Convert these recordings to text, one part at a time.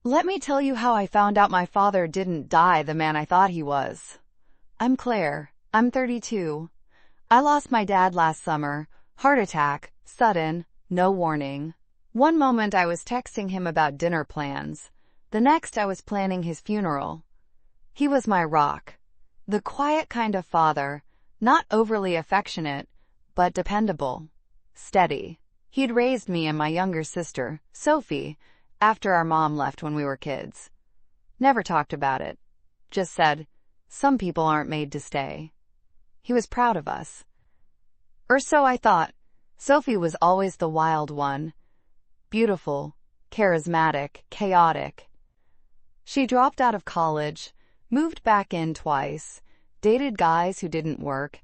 Let me tell you how I found out my father didn't die the man I thought he was. I'm Claire. I'm 32. I lost my dad last summer. Heart attack. Sudden. No warning. One moment I was texting him about dinner plans. The next I was planning his funeral. He was my rock. The quiet kind of father. Not overly affectionate, but dependable. Steady. He'd raised me and my younger sister, Sophie, after our mom left when we were kids. Never talked about it. Just said, some people aren't made to stay. He was proud of us. Or so I thought. Sophie was always the wild one. Beautiful, charismatic, chaotic. She dropped out of college, moved back in twice, dated guys who didn't work,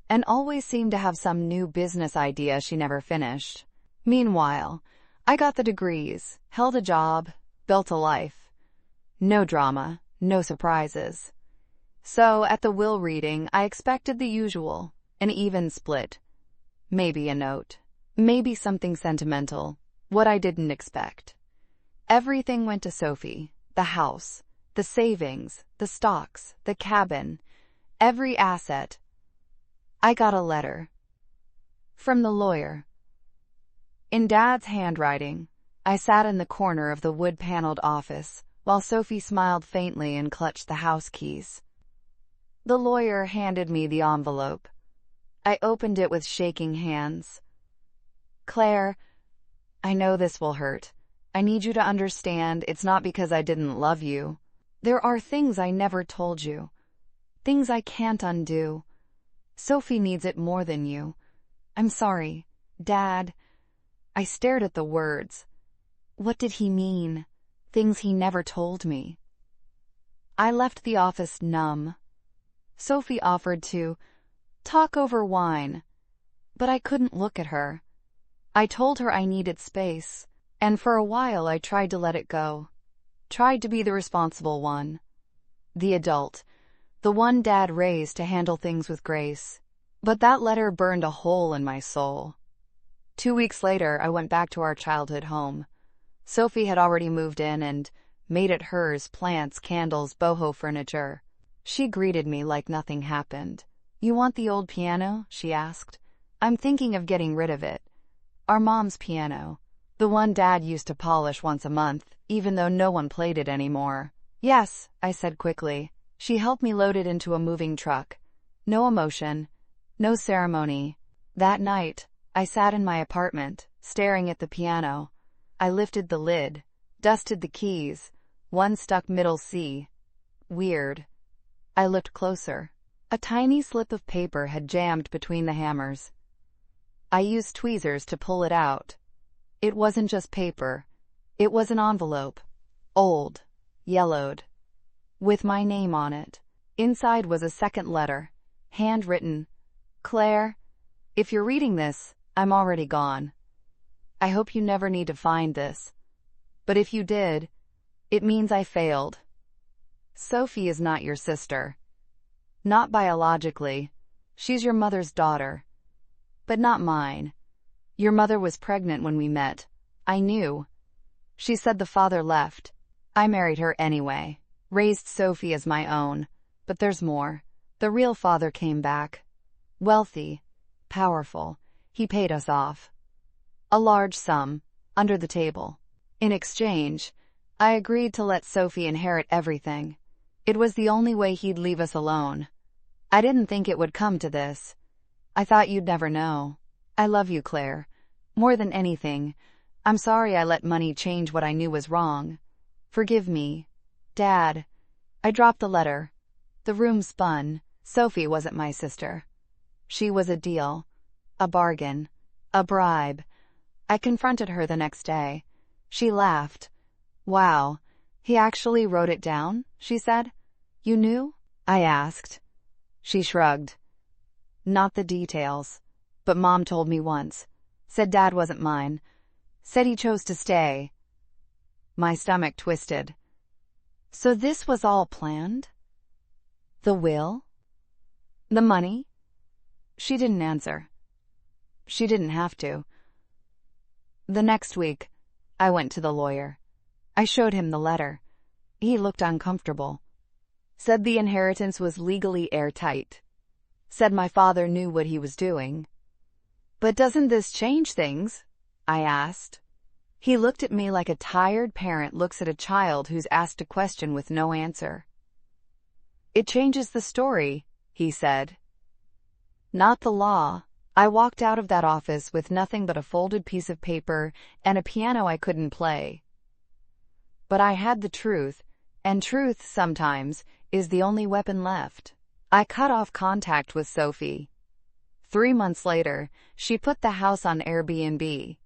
and always seemed to have some new business idea she never finished. Meanwhile, I got the degrees, held a job, built a life. No drama, no surprises. So, at the will reading, I expected the usual, an even split. Maybe a note. Maybe something sentimental. What I didn't expect. Everything went to Sophie. The house, the savings, the stocks, the cabin, every asset. I got a letter. From the lawyer. In Dad's handwriting, I sat in the corner of the wood-paneled office while Sophie smiled faintly and clutched the house keys. The lawyer handed me the envelope. I opened it with shaking hands. Claire, I know this will hurt. I need you to understand it's not because I didn't love you. There are things I never told you. Things I can't undo. Sophie needs it more than you. I'm sorry, Dad. I stared at the words. What did he mean? Things he never told me. I left the office numb. Sophie offered to talk over wine, but I couldn't look at her. I told her I needed space, and for a while I tried to let it go. Tried to be the responsible one. The adult. The one Dad raised to handle things with grace. But that letter burned a hole in my soul. 2 weeks later, I went back to our childhood home. Sophie had already moved in and made it hers, plants, candles, boho furniture. She greeted me like nothing happened. You want the old piano? She asked. I'm thinking of getting rid of it. Our mom's piano. The one Dad used to polish once a month, even though no one played it anymore. Yes, I said quickly. She helped me load it into a moving truck. No emotion. No ceremony. That night, I sat in my apartment, staring at the piano. I lifted the lid, dusted the keys. One stuck middle C. Weird. I looked closer. A tiny slip of paper had jammed between the hammers. I used tweezers to pull it out. It wasn't just paper. It was an envelope. Old. Yellowed. With my name on it. Inside was a second letter. Handwritten. Claire, if you're reading this, I'm already gone. I hope you never need to find this. But if you did, it means I failed. Sophie is not your sister. Not biologically. She's your mother's daughter. But not mine. Your mother was pregnant when we met. I knew. She said the father left. I married her anyway. Raised Sophie as my own. But there's more. The real father came back. Wealthy. Powerful. He paid us off. A large sum. Under the table. In exchange, I agreed to let Sophie inherit everything. It was the only way he'd leave us alone. I didn't think it would come to this. I thought you'd never know. I love you, Claire. More than anything, I'm sorry I let money change what I knew was wrong. Forgive me. Dad. I dropped the letter. The room spun. Sophie wasn't my sister. She was a deal. A bargain. A bribe. I confronted her the next day. She laughed. Wow. He actually wrote it down, she said. You knew? I asked. She shrugged. Not the details. But Mom told me once. Said Dad wasn't mine. Said he chose to stay. My stomach twisted. So this was all planned? The will? The money? She didn't answer. She didn't have to. The next week, I went to the lawyer. I showed him the letter. He looked uncomfortable. Said the inheritance was legally airtight. Said my father knew what he was doing. But doesn't this change things? I asked. He looked at me like a tired parent looks at a child who's asked a question with no answer. It changes the story, he said. Not the law. I walked out of that office with nothing but a folded piece of paper and a piano I couldn't play. But I had the truth, and truth, sometimes, is the only weapon left. I cut off contact with Sophie. 3 months later, she put the house on Airbnb.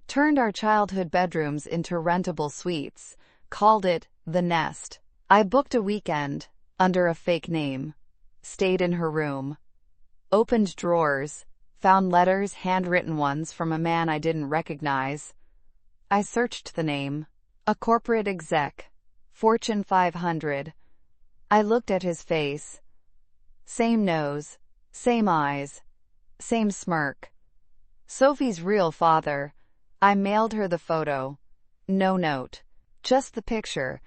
Turned our childhood bedrooms into rentable suites, called it The Nest. I booked a weekend, under a fake name. Stayed in her room. Opened drawers, found letters, handwritten ones from a man I didn't recognize. I searched the name. A corporate exec. Fortune 500. I looked at his face. Same nose, same eyes, same smirk. Sophie's real father. I mailed her the photo. No note. Just the picture,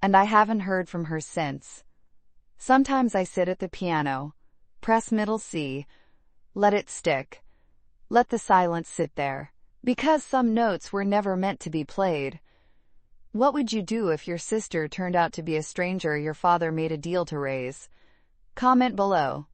and I haven't heard from her since. Sometimes I sit at the piano, press middle C, let it stick. Let the silence sit there. Because some notes were never meant to be played. What would you do if your sister turned out to be a stranger your father made a deal to raise? Comment below.